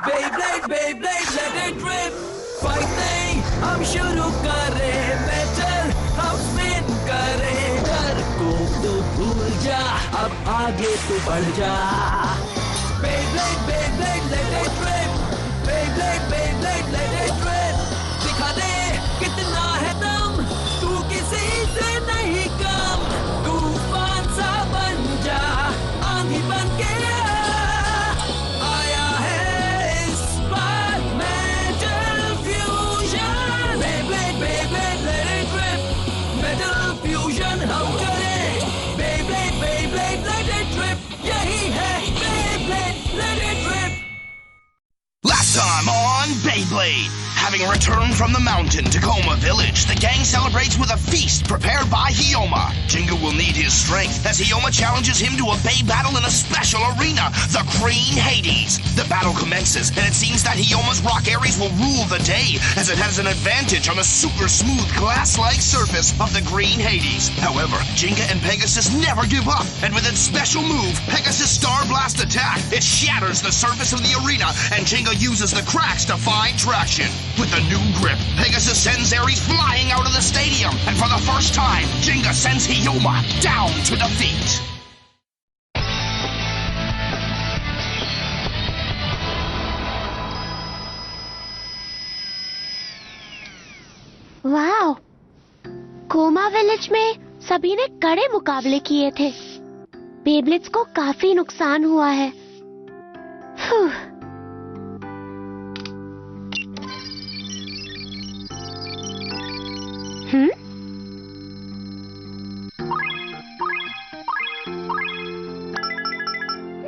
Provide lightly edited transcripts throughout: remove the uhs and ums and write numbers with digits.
Beyblade, Beyblade, let it rip. Fight नहीं, हम शुरू करें बैटल, हम स्पिन करें डर को तो भूल जा, अब आगे तो बढ़ जा. Beyblade, Beyblade, let it rip. Beyblade, Beyblade, let it rip. दिखा दे कितना है दम, तू किसी से नहीं कम. तूफान सा बन जा, आंधी बन के आया है इस बार metal fusion. Beyblade, Beyblade, let it rip. Metal fusion हम करें. Beyblade, Beyblade, let it rip. यही है Beyblade, let it rip. Last time on Beyblade. Having returned from the mountain to Coma Village, the gang celebrates with a feast prepared by Hyoma. Jinga will need his strength as Hyoma challenges him to a Bey battle in a special arena, the Green Hades. The battle commences, and it seems that Hyoma's Rock Aries will rule the day, as it has an advantage on the super smooth glass-like surface of the Green Hades. However, Jinga and Pegasus never give up, and with its special move, Pegasus Star Blast attack, it shatters the surface of the arena, and Jinga uses the cracks to find traction. With a new grip, Pegasus sends Aries flying out of the stadium, and for the first time, Jinga sends Hyoma down to defeat. वाह! Coma village में सभी ने कड़े मुकाबले किए थे. बेब्लिट्स को काफी नुकसान हुआ है.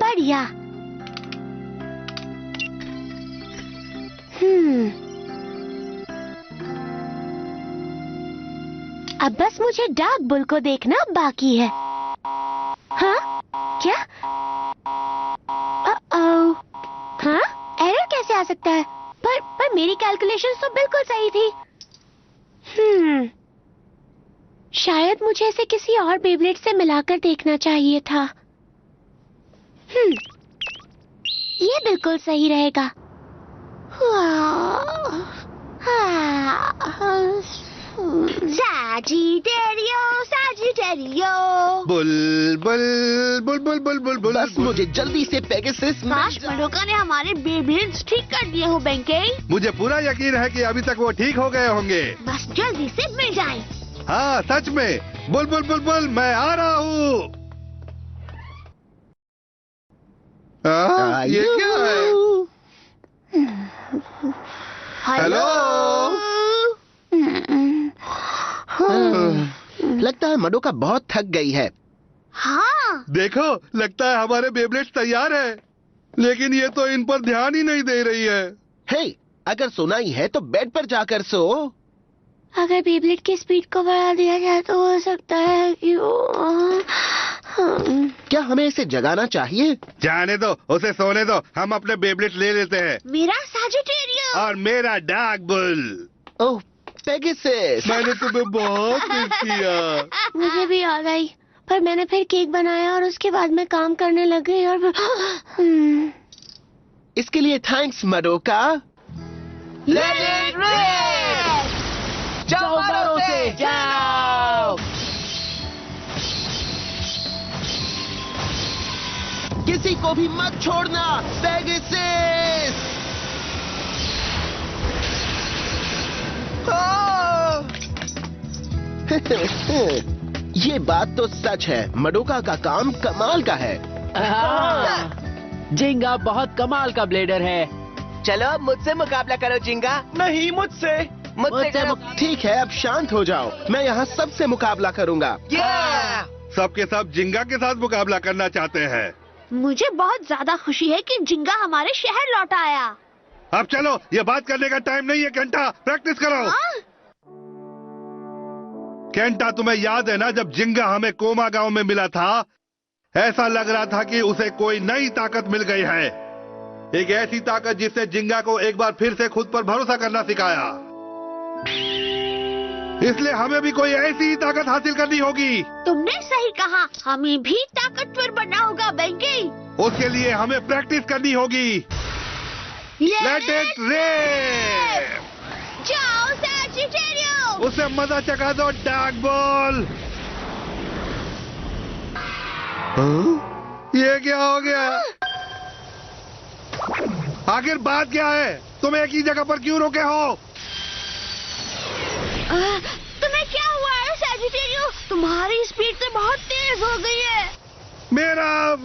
बढ़िया. अब बस मुझे डार्क बुल को देखना बाकी है. हाँ? क्या? हाँ? एरर कैसे आ सकता है? पर मेरी कैलकुलेशंस तो बिल्कुल सही थी. शायद मुझे इसे किसी और बेब्लेड से मिलाकर देखना चाहिए था. ये बिल्कुल सही रहेगा. Sagittario. Bull bull bull bull bull bull bull. बस मुझे जल्दी से पेगासस. काश मडोका ने हमारे बेब्लेड्स ठीक कर दिए हो बेंके. मुझे पूरा यकीन है कि अभी तक वो ठीक हो गए होंगे. बस जल्दी से मिल जाएं. हाँ सच में. बुल बुल बुल बुल मैं आ रहा हूँ. ये क्या है? हेलो. लगता है मडोका बहुत थक गई है. हाँ. देखो लगता है हमारे बेब्लेड्स तैयार है, लेकिन ये तो इन पर ध्यान ही नहीं दे रही है. हे, अगर सोना ही है तो बेड पर जाकर सो. अगर बेब्लेड की स्पीड को बढ़ा दिया जाए तो हो सकता है कि क्या हमें इसे जगाना चाहिए? जाने दो, उसे सोने दो. हम अपने बेब्लेड ले लेते हैं. मेरा साजिटेरियो. और मेरा डार्क बुल. ओह पेगासस. मैंने तुम्हें बहुत मिस किया. मुझे भी याद आई, पर मैंने फिर केक बनाया और उसके बाद मैं काम करने लग गई और इसके लिए थैंक्स मडोका. Let it rip! जाओ मारो से जाओ. किसी को भी मत छोड़ना पेगासस. ये बात तो सच है. मडोका का काम कमाल का है. जिंगा बहुत कमाल का ब्लेडर है. चलो मुझसे मुकाबला करो जिंगा. नहीं मुझसे. मुझसे करो. ठीक है अब शांत हो जाओ. मैं यहाँ सबसे मुकाबला करूँगा. सबके सब जिंगा के साथ मुकाबला करना चाहते हैं. मुझे बहुत ज्यादा खुशी है कि जिंगा हमारे शहर लौट आया. अब चलो, ये बात करने का टाइम नहीं है. केंटा प्रैक्टिस करो. केंटा तुम्हें याद है ना, जब जिंगा हमें कोमा गांव में मिला था, ऐसा लग रहा था कि उसे कोई नई ताकत मिल गई है. एक ऐसी ताकत जिसने जिंगा को एक बार फिर से खुद पर भरोसा करना सिखाया. इसलिए हमें भी कोई ऐसी ही ताकत हासिल करनी होगी. तुमने सही कहा, हमें भी ताकतवर बनना होगा बेंकी. उसके लिए हमें प्रैक्टिस करनी होगी. Let it rip. जाओ सैजिटेरियो। उसे मजा चखा दो डार्क बॉल। ये क्या हो गया? आखिर बात क्या है? तुम एक ही जगह पर क्यों रुके हो? तुम्हें क्या हुआ है सैजिटेरियो? तुम्हारी स्पीड तो बहुत तेज हो गई है। मेरा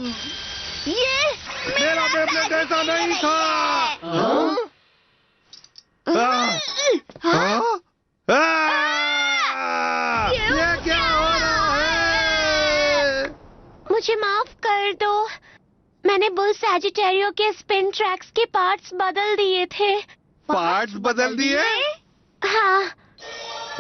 बेब्लेड ऐसा नहीं था। ये क्या हो रहा है? मुझे माफ कर दो। मैंने बुल सैजिटेरियो के स्पिन ट्रैक्स के पार्ट्स बदल दिए थे। पार्ट्स बदल दिए? हाँ,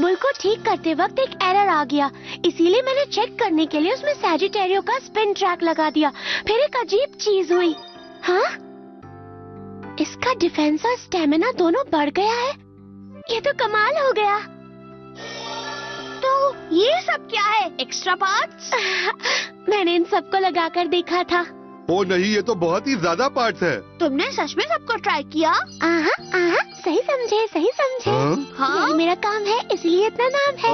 बुल को ठीक करते वक्त एक एरर आ गया, इसीलिए मैंने चेक करने के लिए उसमें सैजिटेरियो का स्पिन ट्रैक लगा दिया। फिर एक अजीब चीज हुई। हाँ, इसका डिफेंस और स्टेमिना दोनों बढ़ गया है। ये तो कमाल हो गया। तो ये सब क्या है? Extra parts? मैंने इन सबको लगाकर देखा था। ओ नहीं, ये तो बहुत ही ज्यादा पार्ट्स है। तुमने सच में सबको ट्राई किया? सही समझे, सही समझे। हाँ? यही मेरा काम है, इसलिए इतना नाम है।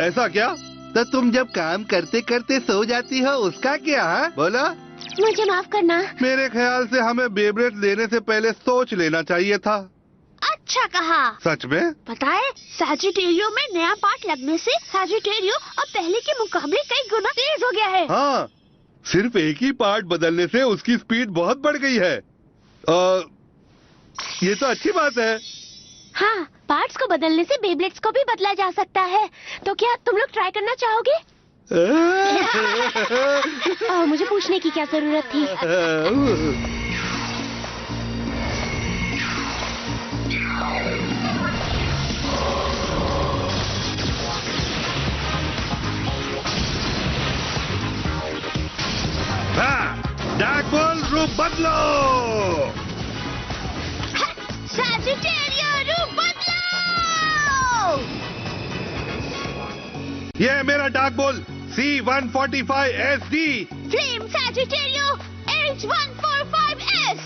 ऐसा क्या? तो तुम जब काम करते करते सो जाती हो, उसका क्या है? बोला। मुझे माफ करना। मेरे ख्याल से हमें बेब्लेड लेने से पहले सोच लेना चाहिए था। अच्छा कहा। सच में? पता है, सैजिटेरियो में नया पार्ट लगने से सैजिटेरियो अब पहले के मुकाबले कई गुना तेज हो गया है। हाँ, सिर्फ एक ही पार्ट बदलने से उसकी स्पीड बहुत बढ़ गई है। ये तो अच्छी बात है। हाँ, पार्ट्स को बदलने से बेब्लेड्स को भी बदला जा सकता है। तो क्या तुम लोग ट्राई करना चाहोगे? मुझे पूछने की क्या जरूरत थी? डार्क बॉल रूप बदलो। सैजिटेरियो रूप बदलो। ये है मेरा dark ball C145 SD। Flame Sagittario H145S।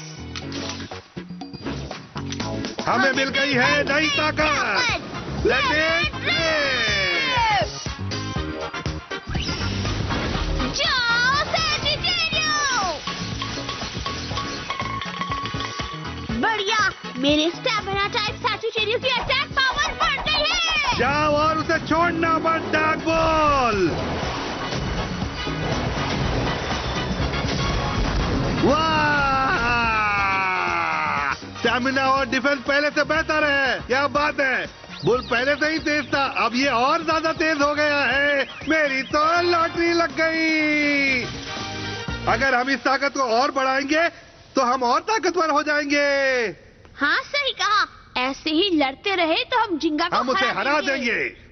हमें मिल गई है नई ताकत। Let it rip. जाओ सैजिटेरियो। बढ़िया, मेरे स्टैमिना टाइप सैजिटेरियो की अटैक पावर बढ़ गई है। जाओ और उसे छोड़ना मत डार्क बॉल। वाह! स्टैमिना और डिफेंस पहले से बेहतर है। क्या बात है? बुल पहले से ही तेज था, अब ये और ज्यादा तेज हो गया है। मेरी तो लॉटरी लग गई। अगर हम इस ताकत को और बढ़ाएंगे तो हम और ताकतवर हो जाएंगे। हाँ, सही कहा। ऐसे ही लड़ते रहे तो हम जिंगा को हम उसे हरा देंगे।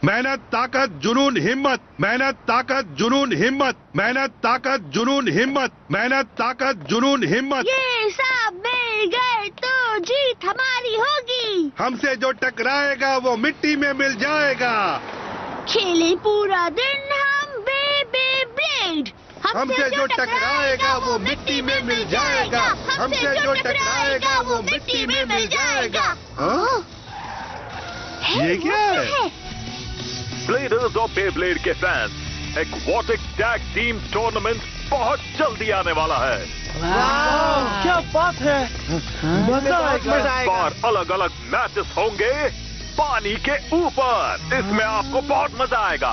मेहनत, ताकत, जुनून, हिम्मत। मेहनत, ताकत, जुनून, हिम्मत। मेहनत, ताकत, जुनून, हिम्मत। मेहनत, ताकत, जुनून, हिम्मत। ये सब मिल गए तो जीत हमारी होगी। हमसे जो टकराएगा वो मिट्टी में मिल जाएगा। खेले पूरा दिन हम बेब्लेड। हमसे जो टकराएगा वो मिट्टी में मिल जाएगा। हमसे जो टकराएगा वो मिट्टी में मिल जाएगा। हाँ? ये क्या है? ब्लेडर्स और बेब्लेड के fans, aquatic tag team tournament बहुत जल्दी आने वाला है। क्या बात है? मजा आएगा। इस बार अलग अलग मैचेस होंगे पानी के ऊपर। इसमें आपको बहुत मजा आएगा।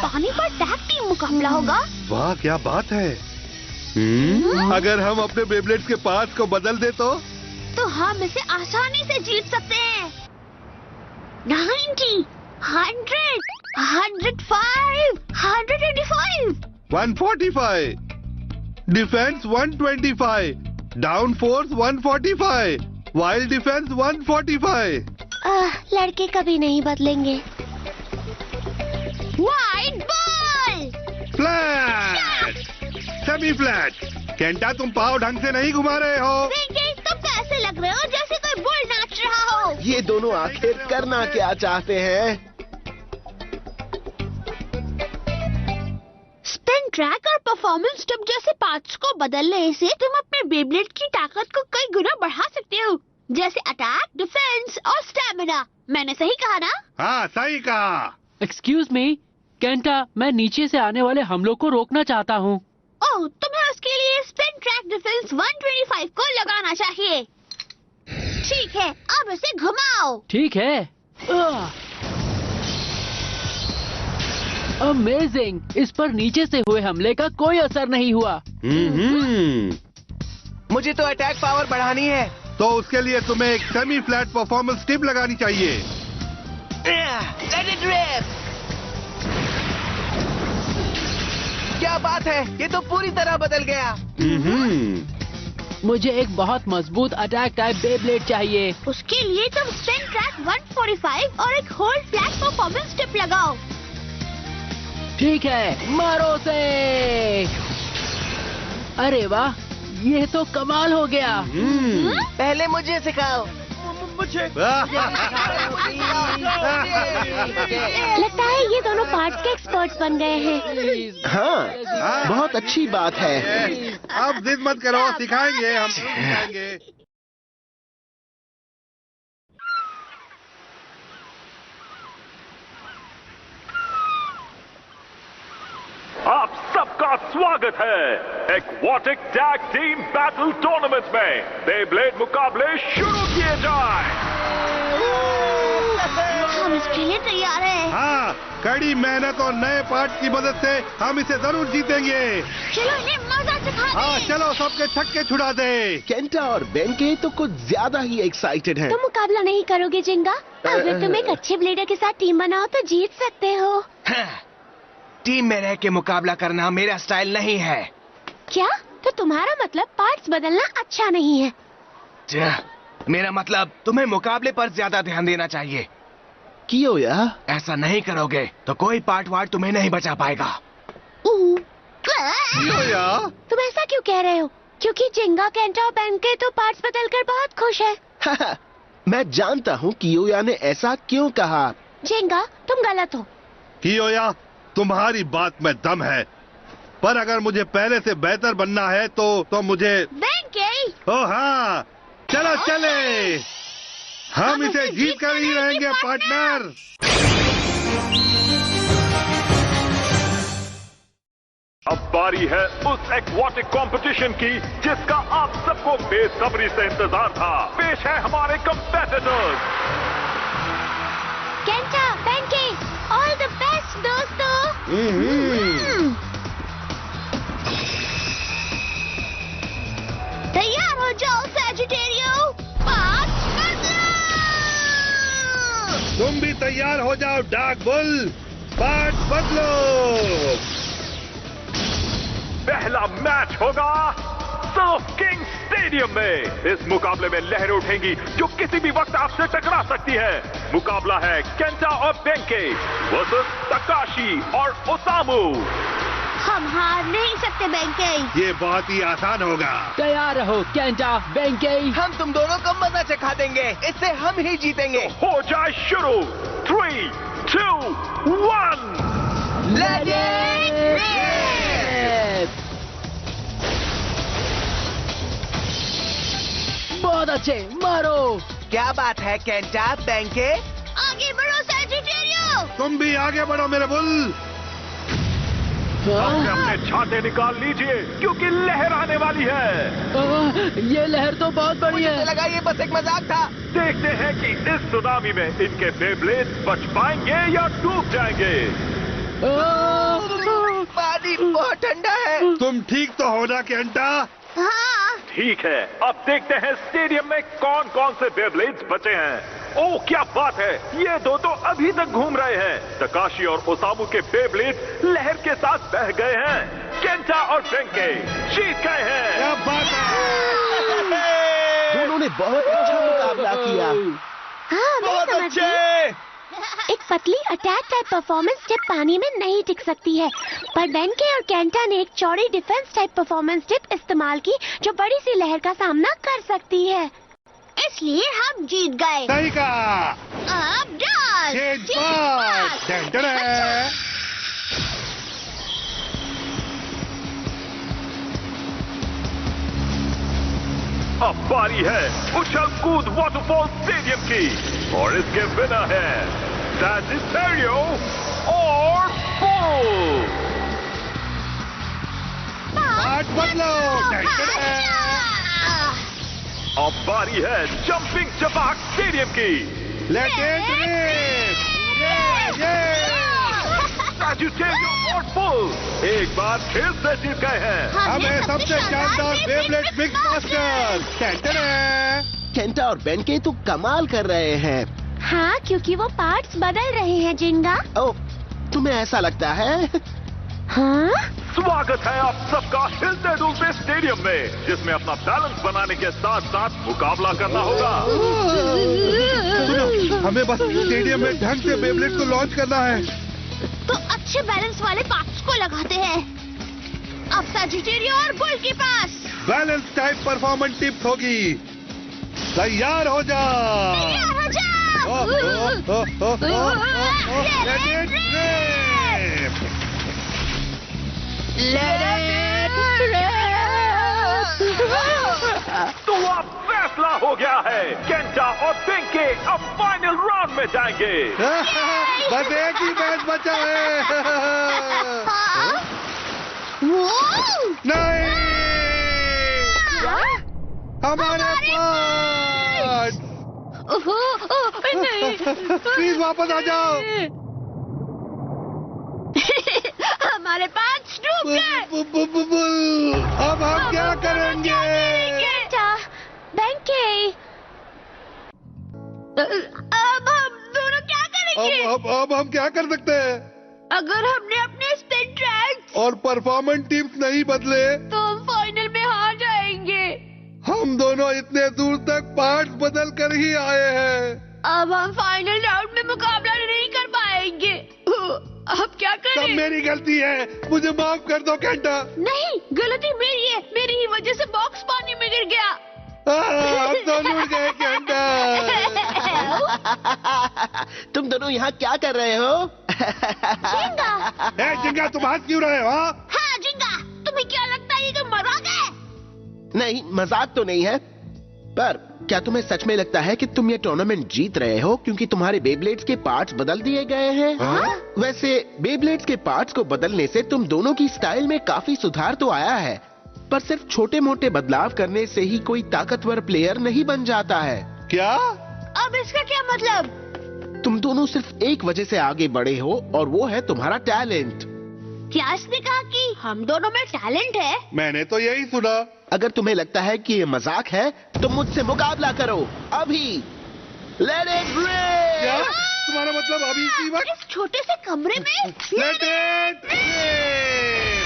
पानी पर टैग टीम मुकाबला होगा। वाह, क्या बात है। अगर हम अपने बेब्लेड्स के पार्ट्स को बदल दे तो हम इसे आसानी से जीत सकते हैं। 90, 100, 105, 185, 145, defence 125, down force 145, wild defence 145। लड़के कभी नहीं बदलेंगे। Wide ball, flat, semi flat. Kenta, तुम पाव ढंग से नहीं घुमा रहे हो। तुम कैसे लग रहे हो जैसे कोई बुल नाच रहा हो। ये दोनों आखिर करना क्या चाहते हैं? स्पिन ट्रैक और परफॉर्मेंस टिप जैसे पार्ट्स को बदलने से तुम अपने बेब्लेड की ताकत को कई गुना बढ़ा सकते हो, जैसे अटैक, डिफेंस और स्टैमिना। मैंने सही कहा ना? हाँ, सही कहा। एक्सक्यूज मी केंटा, मैं नीचे से आने वाले हमलों को रोकना चाहता हूँ। ओह, तुम्हें उसके लिए स्पिन ट्रैक डिफेंस 125 को लगाना चाहिए। ठीक है, अब इसे घुमाओ। ठीक है। अमेजिंग! इस पर नीचे से हुए हमले का कोई असर नहीं हुआ। मुझे तो अटैक पावर बढ़ानी है। तो उसके लिए तुम्हें एक सेमी फ्लैट परफॉर्मेंस टिप लगानी चाहिए। Let it rip. क्या बात है, ये तो पूरी तरह बदल गया। मुझे एक बहुत मजबूत अटैक टाइप बेब्लेड चाहिए। उसके लिए तुम स्पिन ट्रैक 145 और एक होल्ड फ्लैट परफॉर्मेंस टिप लगाओ। ठीक है, मारो से। अरे वाह, ये तो कमाल हो गया। पहले मुझे सिखाओ। मुझे। लगता है ये दोनों पार्ट्स के एक्सपर्ट्स बन गए हैं। हाँ, बहुत अच्छी बात है। अब जिद मत करो, सिखाएंगे हम, सिखाएंगे। आप सबका स्वागत है aquatic tag team battle tournament में। बेब्लेड मुकाबले शुरू किए जाए। हम इसके लिए तैयार हैं। हाँ, कड़ी मेहनत और नए पार्ट की मदद से हम इसे जरूर जीतेंगे। चलो इन्हें मजा सिखा दें। हाँ, चलो सबके छक्के छुड़ा दे। केंटा और बेंके तो कुछ ज्यादा ही एक्साइटेड हैं। तुम मुकाबला नहीं करोगे जिंगा? अगर तुम एक अच्छे ब्लेडर के साथ टीम बनाओ तो जीत सकते हो। टीम में रह के मुकाबला करना मेरा स्टाइल नहीं है। क्या? तो तुम्हारा मतलब पार्ट्स बदलना अच्छा नहीं है? मेरा मतलब तुम्हें मुकाबले पर ज्यादा ध्यान देना चाहिए। क्यों यार? ऐसा नहीं करोगे तो कोई पार्ट वार्ट तुम्हें नहीं बचा पाएगा। तुम ऐसा क्यों कह रहे हो? क्योंकि जिंगा, केंटा और बेंके तो पार्ट्स बदलकर बहुत खुश है। मैं जानता हूँ कियोया ने ऐसा क्यों कहा। जिंगा, तुम गलत हो। कियोया, तुम्हारी बात में दम है, पर अगर मुझे पहले से बेहतर बनना है तो मुझे। बेंके! ओ हाँ, चलो चले, हम इसे जीत कर ही रहेंगे पार्टनर। अब बारी है उस एक्वाटिक कंपटीशन की जिसका आप सबको बेसब्री से इंतजार था। पेश है हमारे competitors. Kenta, Benkei, all the best दोस्तों। तैयार हो जाओ सैजिटेरियो, पार्ट्स बदलो। तुम भी तैयार हो जाओ डार्क बुल, पार्ट बदलो। पहला मैच होगा सर्फ किंग स्टेडियम में। इस मुकाबले में लहरें उठेंगी जो किसी भी वक्त आपसे टकरा सकती है। मुकाबला है केंटा और बेंके वर्सेस तकाशी और ओसामू। हम हार नहीं सकते बेंके। ये बहुत ही आसान होगा। तैयार रहो केंटा, बेंके। हम तुम दोनों को मजा चखा देंगे, इससे हम ही जीतेंगे। हो जाए शुरू। 3, 2, 1। बहुत अच्छे, मारो। क्या बात है केंटा, बेंके? आगे बढ़ो सैजिटेरियो। तुम भी आगे बढ़ो मेरे बुल। अपने छाते निकाल लीजिए क्योंकि लहर आने वाली है। ये लहर तो बहुत बड़ी है। मुझे लगा ये बस एक मजाक था। देखते हैं कि इस सुनामी में इनके बेब्लेड बच पाएंगे या डूब जाएंगे। पानी बहुत ठंडा है। तुम ठीक तो हो ना केंटा? हाँ। ठीक है, अब देखते हैं स्टेडियम में कौन कौन से बेब्लेड्स बचे हैं। ओह क्या बात है, ये दो तो अभी तक घूम रहे हैं। तकाशी और ओसामू के बेब्लेड लहर के साथ बह गए हैं। केंटा और बेंके जीत गए हैं। क्या बात है, दोनों ने बहुत अच्छा मुकाबला किया। हाँ, मैं समझ गई। एक पतली अटैक टाइप परफॉर्मेंस टिप पानी में नहीं टिक सकती है, पर बेंके और केंटा ने एक चौड़ी डिफेंस टाइप परफॉर्मेंस टिप इस्तेमाल की जो बड़ी सी लहर का सामना कर सकती है। इसलिए हम जीत गए। सही कहा। अब डांस। Change part. अब बारी है उछल कूद वाटरफॉल स्टेडियम की और इसके विनर है सैजिटेरियो और बुल। पार्ट बदलो। अब बारी है जंपिंग चपाक स्टेडियम की। Let it rip. सैजिटेरियो और बुल एक बार फिर से जीत गए हैं। हमें सबसे शानदार बेब्लेड मिक्स मास्टर। केंटा और बेंके तो कमाल कर रहे हैं। हाँ, क्योंकि वो पार्ट्स बदल रहे हैं जिंगा। ओह, तुम्हें ऐसा लगता है? हाँ? स्वागत है आप सबका हिलते डुलते स्टेडियम में, जिसमें अपना बैलेंस बनाने के साथ साथ मुकाबला करना होगा। सुनो, हमें बस स्टेडियम में ढंग से बेब्लेड को लॉन्च करना है। तो अच्छे बैलेंस वाले पार्ट्स को लगाते हैं। अब सैजिटेरियो और बुल के पास बैलेंस टाइप परफॉर्मेंस टिप्स होगी। तैयार हो जा। तैयार हो जाओ। Let it rip। तो अब फैसला हो गया है, केंटा और बेंके अब फाइनल राउंड में जाएंगे। बस एक ही मैच बचा है। नहीं, हमारे पास। प्लीज वापस आ जाओ। हमारे पास डूब गए। अब हम क्या करेंगे? बेंके, अब हम दोनों क्या करेंगे? अब हम क्या कर सकते हैं? अगर हमने अपने स्पिन ट्रैक्स और परफॉर्मेंस टिप्स नहीं बदले तो हम फाइनल में हार जाएंगे। हम दोनों इतने दूर तक पार्ट्स बदल कर ही आए हैं। अब हम फाइनल राउंड में मुकाबला नहीं कर पाएंगे। अब क्या करें? सब मेरी गलती है, मुझे माफ कर दो केंटा। नहीं, गलती मेरी है। मेरी ही वजह से बॉक्स पानी में गिर गया। हम तो लूट गए केंटा। तुम दोनों यहाँ क्या कर रहे हो? जिंगा। जिंगा, तुम हंस क्यों रहे हो? हाँ जिंगा, तुम्हें क्या लगता है ये तो मजाक है? नहीं, मजाक तो नहीं है, पर क्या तुम्हें सच में लगता है कि तुम ये टूर्नामेंट जीत रहे हो क्योंकि तुम्हारे बेब्लेड्स के पार्ट्स बदल दिए गए हैं? हाँ? वैसे बेब्लेड्स के पार्ट्स को बदलने से तुम दोनों की स्टाइल में काफी सुधार तो आया है, पर सिर्फ छोटे मोटे बदलाव करने से ही कोई ताकतवर प्लेयर नहीं बन जाता है। क्या? अब इसका क्या मतलब? तुम दोनों सिर्फ एक वजह से आगे बढ़े हो और वो है तुम्हारा टैलेंट। क्या इसने कहा कि हम दोनों में टैलेंट है? मैंने तो यही सुना। अगर तुम्हें लगता है कि ये मजाक है तो मुझसे मुकाबला करो अभी। लेट इट क्या? रिप। तुम्हारा मतलब अभी इसी वक्त? इस छोटे से कमरे में? Let it rip.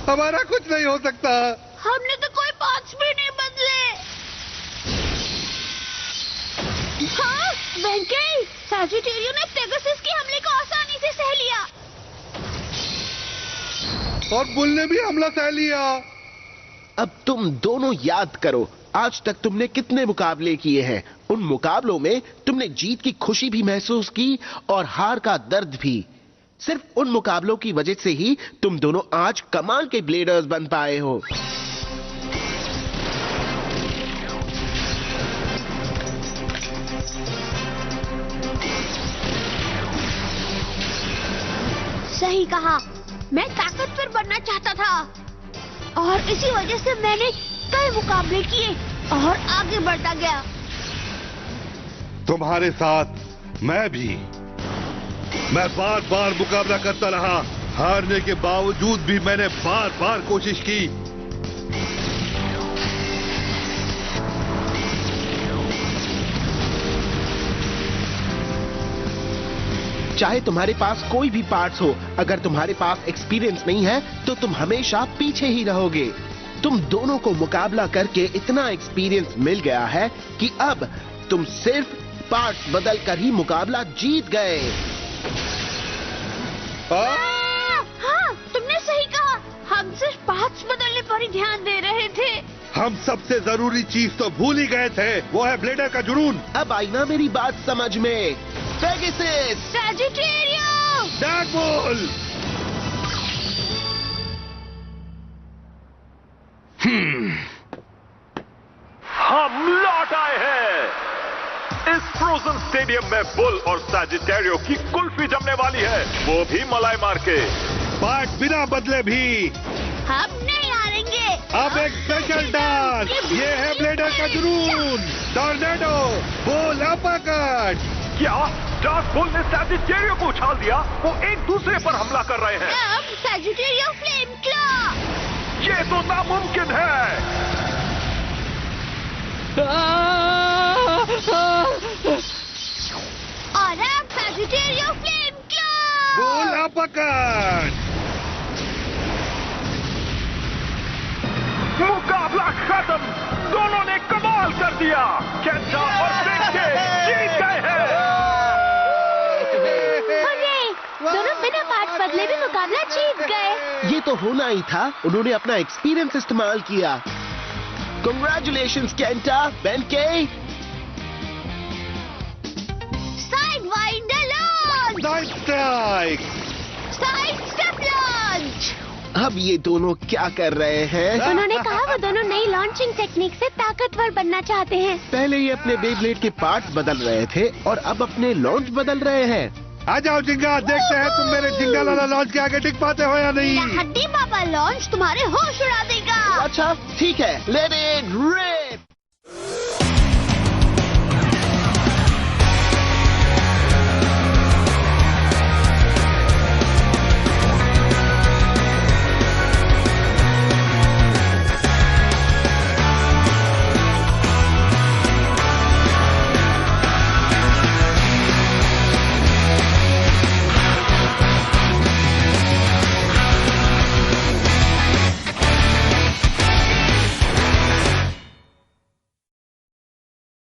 हमारा कुछ नहीं हो सकता। हमने तो कोई पार्ट्स भी नहीं बदले। हाँ, बेंके, सैजिटेरियो ने पेगासस के हमले को आसानी से सह लिया। और बुल ने भी हमला सह लिया। अब तुम दोनों याद करो, आज तक तुमने कितने मुकाबले किए हैं। उन मुकाबलों में तुमने जीत की खुशी भी महसूस की और हार का दर्द भी। सिर्फ उन मुकाबलों की वजह से ही तुम दोनों आज कमाल के ब्लेडर्स बन पाए हो। सही कहा, मैं ताकतवर बनना चाहता था और इसी वजह से मैंने कई मुकाबले किए और आगे बढ़ता गया। तुम्हारे साथ मैं भी। मैं बार बार मुकाबला करता रहा, हारने के बावजूद भी मैंने बार बार कोशिश की। चाहे तुम्हारे पास कोई भी पार्ट्स हो, अगर तुम्हारे पास एक्सपीरियंस नहीं है तो तुम हमेशा पीछे ही रहोगे। तुम दोनों को मुकाबला करके इतना एक्सपीरियंस मिल गया है कि अब तुम सिर्फ पार्ट्स बदल कर ही मुकाबला जीत गए। हाँ, तुमने सही कहा, हम सिर्फ पार्ट्स बदलने पर ही ध्यान दे रहे थे। हम सबसे जरूरी चीज तो भूल ही गए थे, वो है ब्लेडर का जुनून। अब आई ना मेरी बात समझ में। पेगासस, सैजिटेरियो, ड्रैगन, फ्रोजन स्टेडियम में बुल और सैजिटेरियो की कुल्फी जमने वाली है, वो भी मलाई मार के। पार्ट बिना बदले भी हम नहीं हारेंगे। अब एक स्पेशल डांस, ये है ब्लेडर का जुनून, टॉर्नेडो, बुल अपरकट। क्या डार्क बुल ने सैजिटेरियो को उछाल दिया? वो एक दूसरे पर हमला कर रहे हैं। अब सैजिटेरियो फ्लेम क्लॉ। ये तो नामुमकिन है। और अब सैजिटेरियो फ्लेम क्लॉ। Bull uppercut. मुकाबला खत्म, दोनों ने कमाल कर दिया। केंटा और बेंके जीत गए हैं। अरे, दोनों बिना पार्ट बदले भी मुकाबला जीत गए। ये तो होना ही था, उन्होंने अपना एक्सपीरियंस इस्तेमाल किया। Congratulations, Kenta, Benkei. Sidewinder launch. Side strike. Side step launch. अब ये दोनों क्या कर रहे हैं? उन्होंने कहा वो दोनों नई लॉन्चिंग टेक्निक से ताकतवर बनना चाहते हैं। पहले ये अपने बेब्लेड के पार्ट्स बदल रहे थे और अब अपने लॉन्च बदल रहे हैं। आ जाओ जिंगा, देखते हैं तुम मेरे जिंगा लाला लॉन्च के आगे टिक पाते हो या नहीं। हड्डी बाबा लॉन्च तुम्हारे होश उड़ा देगा। अच्छा ठीक है, लेट इट रिप।